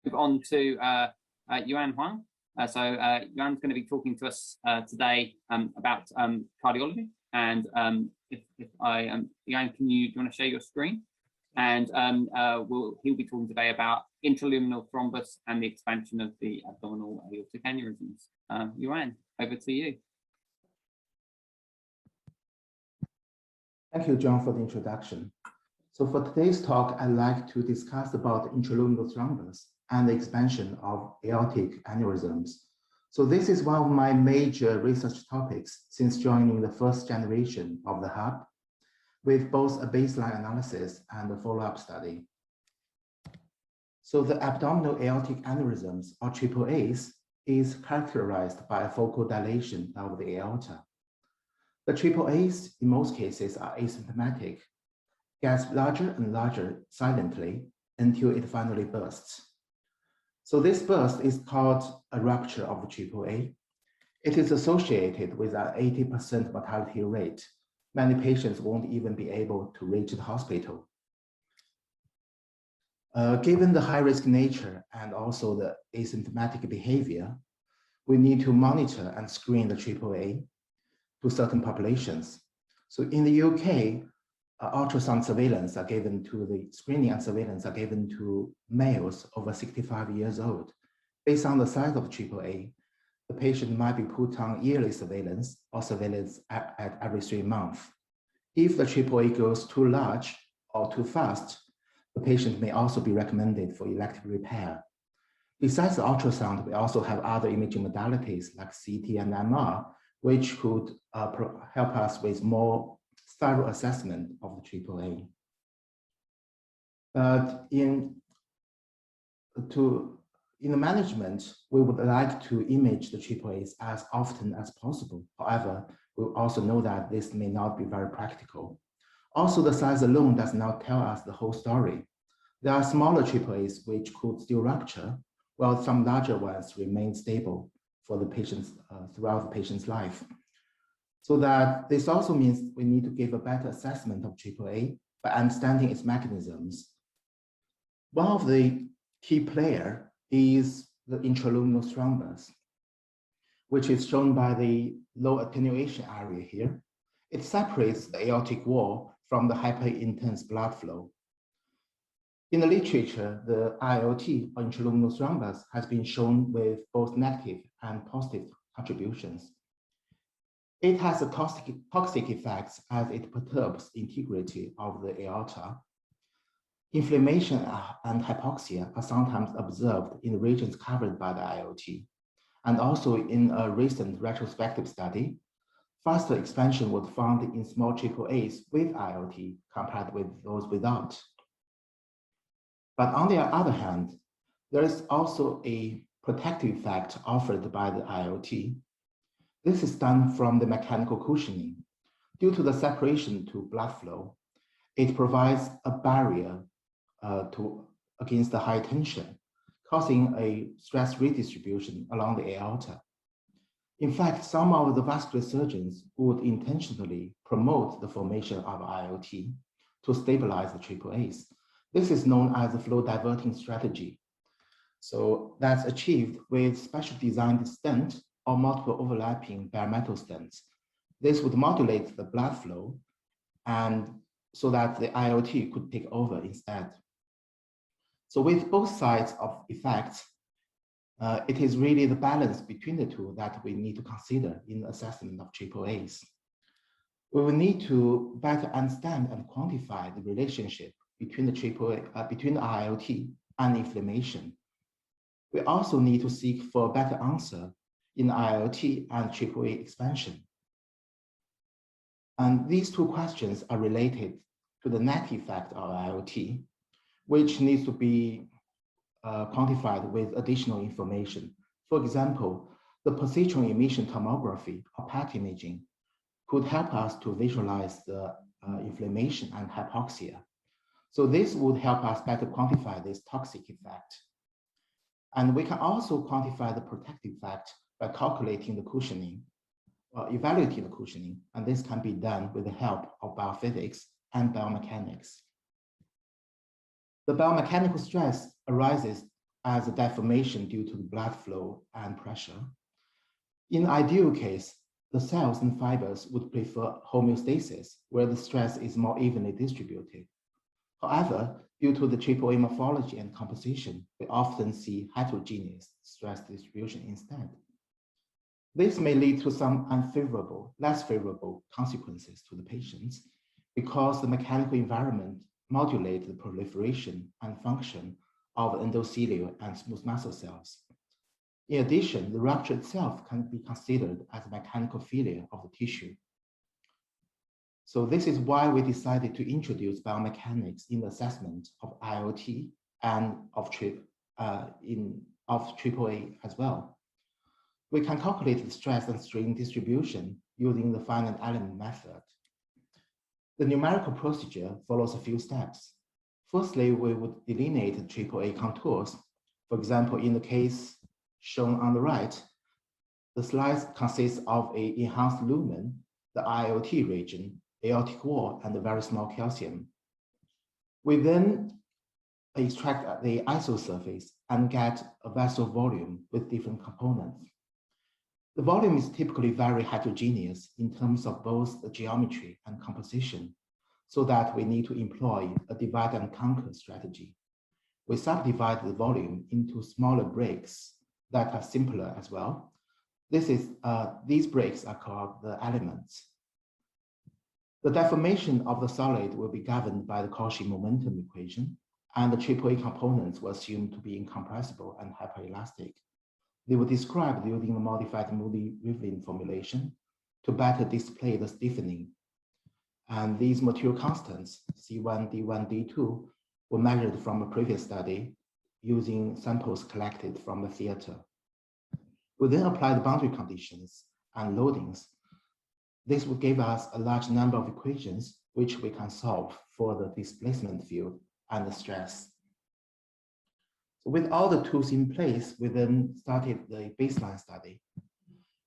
Move on to Yuan Huang. Yuan's going to be talking to us today about cardiology. And Yuan, do you want to share your screen? And he'll be talking today about intraluminal thrombus and the expansion of the abdominal aortic aneurysms. Yuan, over to you. Thank you, John, for the introduction. So for today's talk, I'd like to discuss about intraluminal thrombus and the expansion of aortic aneurysms. So this is one of my major research topics since joining the first generation of the hub, with both a baseline analysis and a follow-up study. So the abdominal aortic aneurysms, or AAAs, is characterized by a focal dilation of the aorta. The AAAs, in most cases, are asymptomatic, gets larger and larger silently until it finally bursts. So this burst is called a rupture of the AAA. It is associated with an 80% mortality rate. Many patients won't even be able to reach the hospital. Given the high-risk nature and also the asymptomatic behavior, we need to monitor and screen the AAA to certain populations. So in the UK, ultrasound surveillance are given to the screening and surveillance are given to males over 65 years old. Based on the size of AAA, the patient might be put on yearly surveillance or surveillance at every 3 months. If the AAA grows too large or too fast, the patient may also be recommended for elective repair. Besides the ultrasound, we also have other imaging modalities like CT and MR, which could help us with more thorough assessment of the AAA. But in the management, we would like to image the AAAs as often as possible. However, we also know that this may not be very practical. Also, the size alone does not tell us the whole story. There are smaller AAAs which could still rupture, while some larger ones remain stable for the patients throughout the patient's life. So that this also means we need to give a better assessment of AAA by understanding its mechanisms. One of the key players is the intraluminal thrombus, which is shown by the low attenuation area here. It separates the aortic wall from the hyperintense blood flow. In the literature, the ILT, or intraluminal thrombus, has been shown with both negative and positive contributions. It has a toxic effects as it perturbs the integrity of the aorta. Inflammation and hypoxia are sometimes observed in the regions covered by the ILT. And also in a recent retrospective study, faster expansion was found in small AAAs with ILT compared with those without. But on the other hand, there is also a protective effect offered by the ILT. This is done from the mechanical cushioning. Due to the separation to blood flow, it provides a barrier against the high tension, causing a stress redistribution along the aorta. In fact, some of the vascular surgeons would intentionally promote the formation of ILT to stabilize the AAAs. This is known as the flow diverting strategy. So that's achieved with special designed stent or multiple overlapping bare metal stents. This would modulate the blood flow and so that the ILT could take over instead. So with both sides of effects, it is really the balance between the two that we need to consider in the assessment of AAAs. We will need to better understand and quantify the relationship between the between the ILT and inflammation. We also need to seek for a better answer in ILT and AAA expansion. And these two questions are related to the net effect of ILT, which needs to be quantified with additional information. For example, the positron emission tomography or PET imaging could help us to visualize the inflammation and hypoxia. So this would help us better quantify this toxic effect. And we can also quantify the protective effect by calculating the cushioning, or evaluating the cushioning, and this can be done with the help of biophysics and biomechanics. The biomechanical stress arises as a deformation due to the blood flow and pressure. In the ideal case, the cells and fibers would prefer homeostasis, where the stress is more evenly distributed. However, due to the AAA morphology and composition, we often see heterogeneous stress distribution instead. This may lead to some unfavorable, less favorable consequences to the patients because the mechanical environment modulates the proliferation and function of endothelial and smooth muscle cells. In addition, the rupture itself can be considered as a mechanical failure of the tissue. So this is why we decided to introduce biomechanics in the assessment of IoT and of AAA as well. We can calculate the stress and strain distribution using the finite element method. The numerical procedure follows a few steps. Firstly, we would delineate AAA contours. For example, in the case shown on the right, the slice consists of an enhanced lumen, the IoT region, aortic wall, and a very small calcium. We then extract the isosurface and get a vessel volume with different components. The volume is typically very heterogeneous in terms of both the geometry and composition, so that we need to employ a divide and conquer strategy. We subdivide the volume into smaller breaks that are simpler as well. These breaks are called the elements. The deformation of the solid will be governed by the Cauchy momentum equation, and the AAA components were assumed to be incompressible and hyperelastic. They were described using the modified Moody-Rivlin formulation to better display the stiffening. And these material constants, C1, D1, D2, were measured from a previous study using samples collected from the theater. We then applied boundary conditions and loadings. This will give us a large number of equations which we can solve for the displacement field and the stress. So with all the tools in place, we then started the baseline study,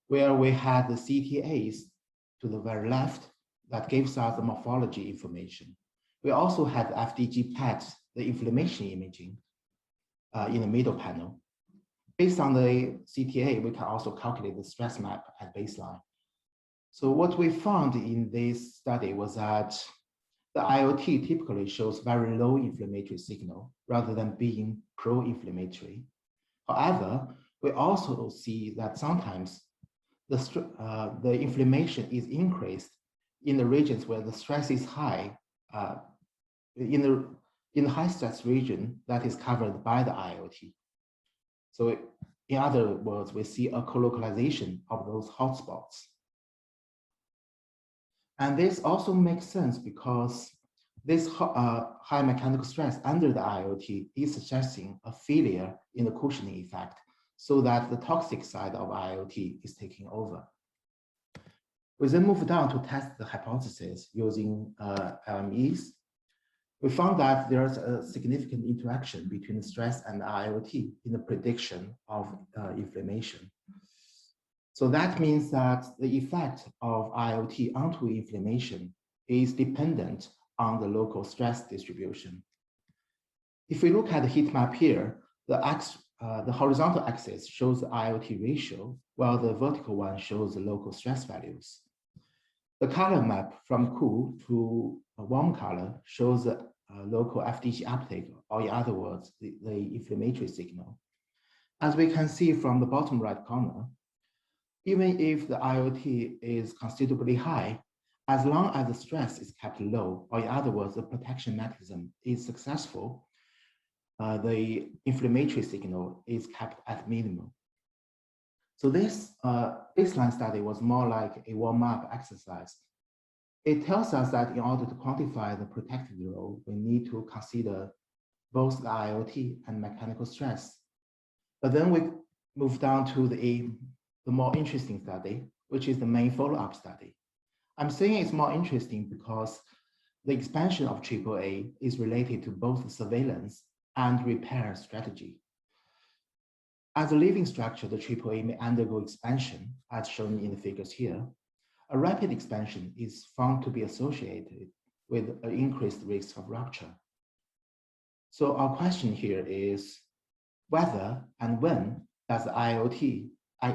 where we had the CTAs to the very left that gives us the morphology information. We also had FDG PET, the inflammation imaging, in the middle panel. Based on the CTA, we can also calculate the stress map at baseline. So what we found in this study was that the IoT typically shows very low inflammatory signal rather than being pro-inflammatory. However, we also see that sometimes the inflammation is increased in the regions where the stress is high, in the high stress region that is covered by the IoT. So in other words, we see a colocalization of those hotspots. And this also makes sense because this high mechanical stress under the IoT is suggesting a failure in the cushioning effect, so that the toxic side of IoT is taking over. We then moved on to test the hypothesis using LMEs. We found that there's a significant interaction between stress and IoT in the prediction of inflammation. So that means that the effect of IoT onto inflammation is dependent on the local stress distribution. If we look at the heat map here, the horizontal axis shows the IoT ratio, while the vertical one shows the local stress values. The color map from cool to warm color shows the local FDG uptake, or in other words, the inflammatory signal. As we can see from the bottom right corner, even if the IoT is considerably high, as long as the stress is kept low, or in other words, the protection mechanism is successful, the inflammatory signal is kept at minimum. So this baseline study was more like a warm-up exercise. It tells us that in order to quantify the protective role, we need to consider both the IoT and mechanical stress. But then we moved down to the more interesting study, which is the main follow-up study. I'm saying it's more interesting because the expansion of AAA is related to both surveillance and repair strategy. As a living structure, the AAA may undergo expansion, as shown in the figures here. A rapid expansion is found to be associated with an increased risk of rupture. So our question here is, whether and when does the IOT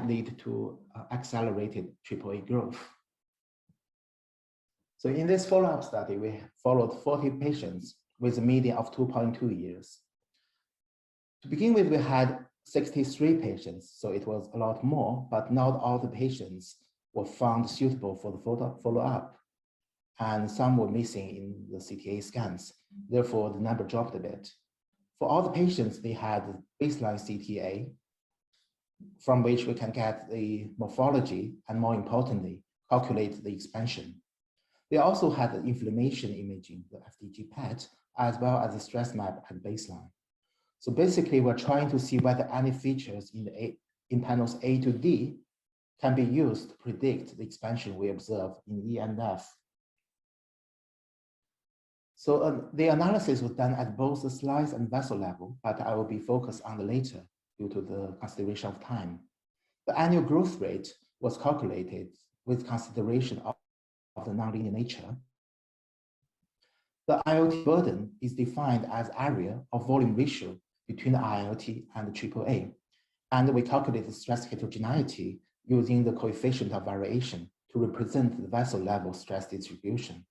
lead to accelerated AAA growth. So in this follow-up study, we followed 40 patients with a median of 2.2 years. To begin with, we had 63 patients, so it was a lot more, but not all the patients were found suitable for the follow-up, and some were missing in the CTA scans. Therefore, the number dropped a bit. For all the patients, they had baseline CTA, from which we can get the morphology and, more importantly, calculate the expansion. They also had the inflammation imaging, the FDG PET, as well as the stress map at baseline. So basically, we're trying to see whether any features in panels A to D can be used to predict the expansion we observe in E and F. So the analysis was done at both the slice and vessel level, but I will be focused on the later due to the consideration of time. The annual growth rate was calculated with consideration of the nonlinear nature. The IOT burden is defined as area of volume ratio between the IOT and the AAA. And we calculate the stress heterogeneity using the coefficient of variation to represent the vessel level stress distribution.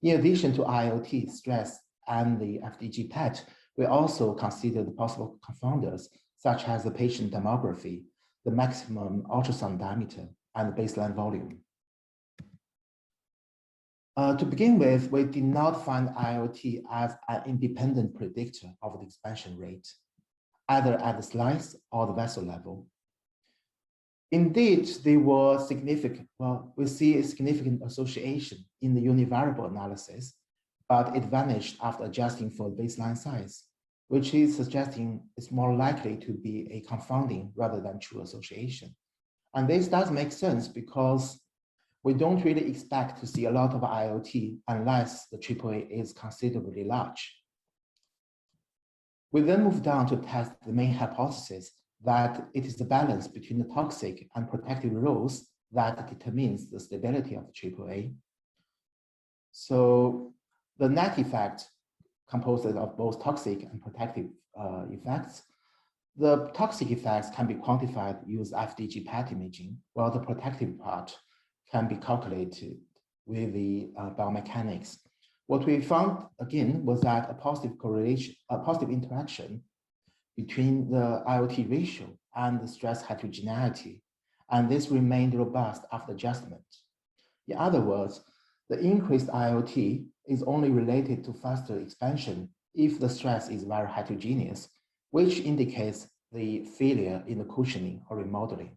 In addition to IOT stress and the FDG PET, we also consider the possible confounders, such as the patient demography, the maximum ultrasound diameter, and the baseline volume. To begin with, we did not find IOT as an independent predictor of the expansion rate, either at the slice or the vessel level. Indeed, they were significant. Well, we see a significant association in the univariable analysis, but it vanished after adjusting for baseline size, which is suggesting it's more likely to be a confounding rather than true association. And this does make sense because we don't really expect to see a lot of IOT unless the AAA is considerably large. We then move down to test the main hypothesis that it is the balance between the toxic and protective roles that determines the stability of the AAA. So the net effect composes of both toxic and protective effects. The toxic effects can be quantified using FDG PET imaging, while the protective part can be calculated with the biomechanics. What we found again was that a positive correlation, a positive interaction between the IOT ratio and the stress heterogeneity, and this remained robust after adjustment. In other words, the increased IOT is only related to faster expansion if the stress is very heterogeneous, which indicates the failure in the cushioning or remodeling.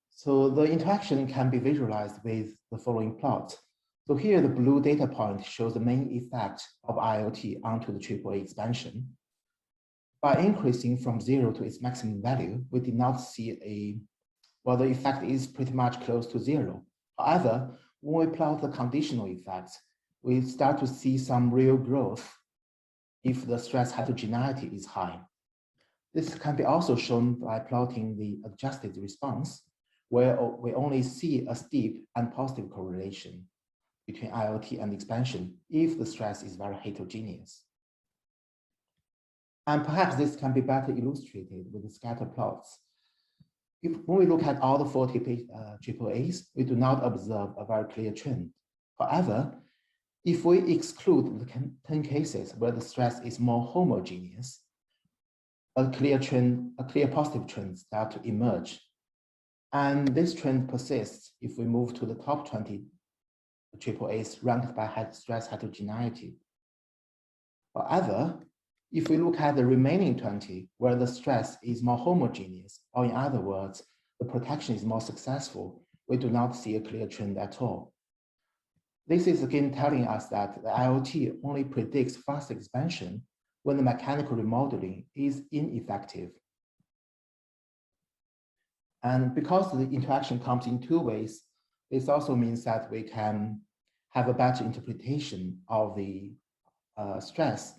So the interaction can be visualized with the following plot. So here, the blue data point shows the main effect of IOT onto the AAA expansion. By increasing from 0 to its maximum value, we did not see the effect is pretty much close to 0. However, when we plot the conditional effects, we start to see some real growth if the stress heterogeneity is high. This can be also shown by plotting the adjusted response, where we only see a steep and positive correlation between IOT and expansion if the stress is very heterogeneous. And perhaps this can be better illustrated with the scatter plots. When we look at all the 40 AAAs, we do not observe a very clear trend. However, if we exclude the 10 cases where the stress is more homogeneous, a clear positive trend starts to emerge. And this trend persists if we move to the top 20 AAAs ranked by stress heterogeneity. However, if we look at the remaining 20, where the stress is more homogeneous, or in other words, the protection is more successful, we do not see a clear trend at all. This is again telling us that the IOT only predicts fast expansion when the mechanical remodeling is ineffective. And because the interaction comes in two ways, this also means that we can have a better interpretation of the stress.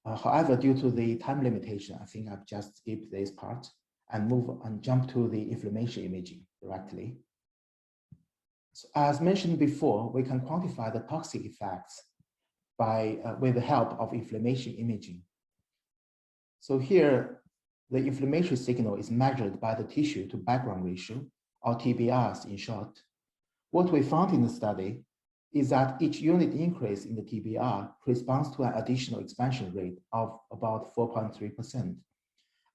However, due to the time limitation, I think I've just skipped this part and jump to the inflammation imaging directly. So as mentioned before, we can quantify the toxic effects with the help of inflammation imaging. So here, the inflammatory signal is measured by the tissue to background ratio, or TBRs in short. What we found in the study is that each unit increase in the TBR corresponds to an additional expansion rate of about 4.3%.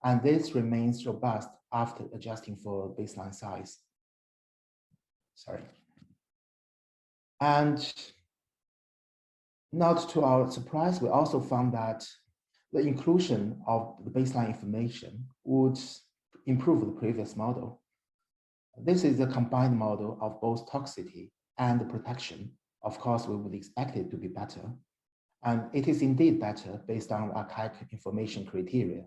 And this remains robust after adjusting for baseline size. Sorry. And not to our surprise, we also found that the inclusion of the baseline information would improve the previous model. This is a combined model of both toxicity and protection. Of course, we would expect it to be better. And it is indeed better based on archaic information criteria.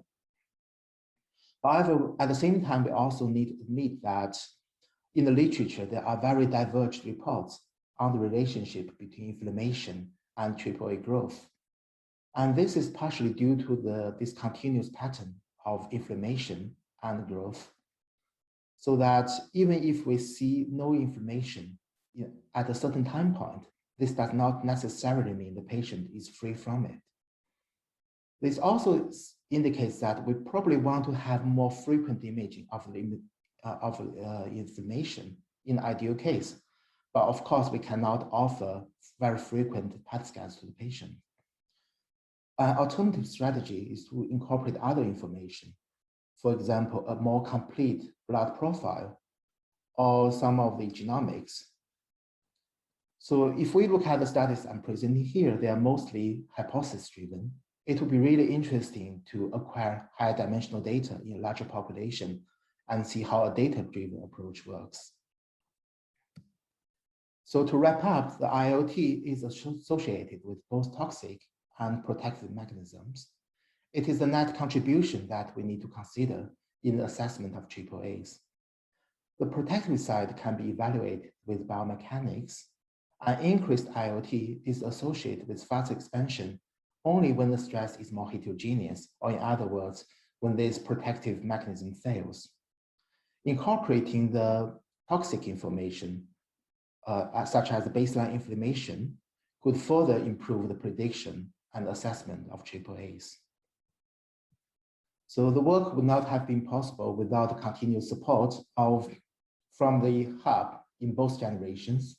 However, at the same time, we also need to admit that in the literature, there are very divergent reports on the relationship between inflammation and AAA growth. And this is partially due to this continuous pattern of inflammation and growth. So that even if we see no inflammation at a certain time point, this does not necessarily mean the patient is free from it. This also indicates that we probably want to have more frequent imaging of inflammation in ideal case. But of course, we cannot offer very frequent PET scans to the patient. An alternative strategy is to incorporate other information. For example, a more complete blood profile or some of the genomics. So if we look at the studies I'm presenting here, they are mostly hypothesis-driven. It would be really interesting to acquire higher dimensional data in a larger population and see how a data-driven approach works. So to wrap up, the IoT is associated with both toxic and protective mechanisms. It is the net contribution that we need to consider in the assessment of AAAs. The protective side can be evaluated with biomechanics. An increased IoT is associated with faster expansion only when the stress is more heterogeneous, or in other words, when this protective mechanism fails. Incorporating the toxic information, such as baseline inflammation, could further improve the prediction and assessment of AAAs. So the work would not have been possible without the continued support from the hub in both generations.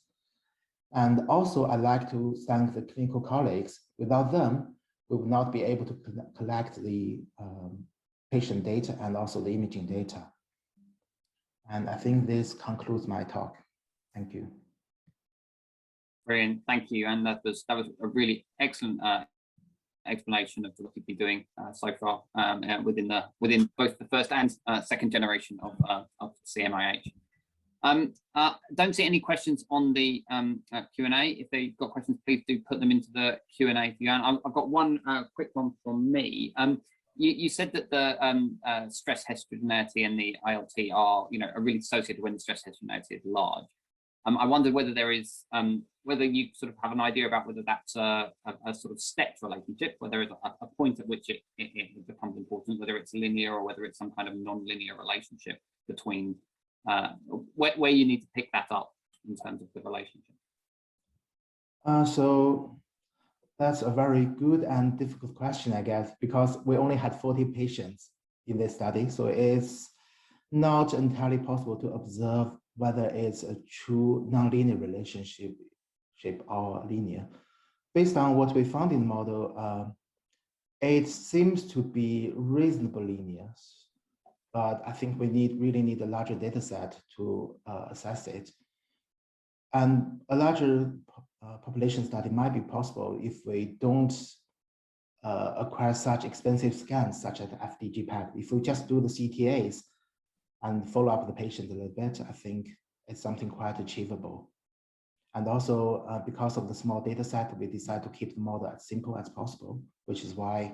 And also, I'd like to thank the clinical colleagues. Without them, we would not be able to collect the patient data and also the imaging data. And I think this concludes my talk. Thank you. Brilliant, thank you. And that was a really excellent explanation of what you've been doing so far within both the first and second generation of CMIH. Don't see any questions on the Q&A. If they've got questions, please do put them into the Q&A. I've got one quick one from me. You said that the stress heterogeneity and the ILT are really associated when the stress heterogeneity is large. I wondered whether there is whether you sort of have an idea about whether that's a sort of stepped relationship, where there is a point at which it becomes important, whether it's linear or whether it's some kind of non-linear relationship between where you need to pick that up in terms of the relationship. So that's a very good and difficult question, I guess, because we only had 40 patients in this study. So it's not entirely possible to observe whether it's a true nonlinear relationship or linear. Based on what we found in the model, it seems to be reasonably linear. But I think we really need a larger data set to assess it. And a larger population study might be possible if we don't acquire such expensive scans, such as the FDG PET. If we just do the CTAs and follow up the patient a little bit, I think it's something quite achievable. And also, because of the small data set, we decided to keep the model as simple as possible, which is why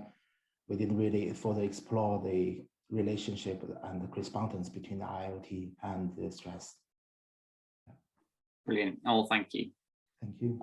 we didn't really further explore the relationship and the correspondence between the IoT and the stress. Brilliant. Oh, thank you. Thank you.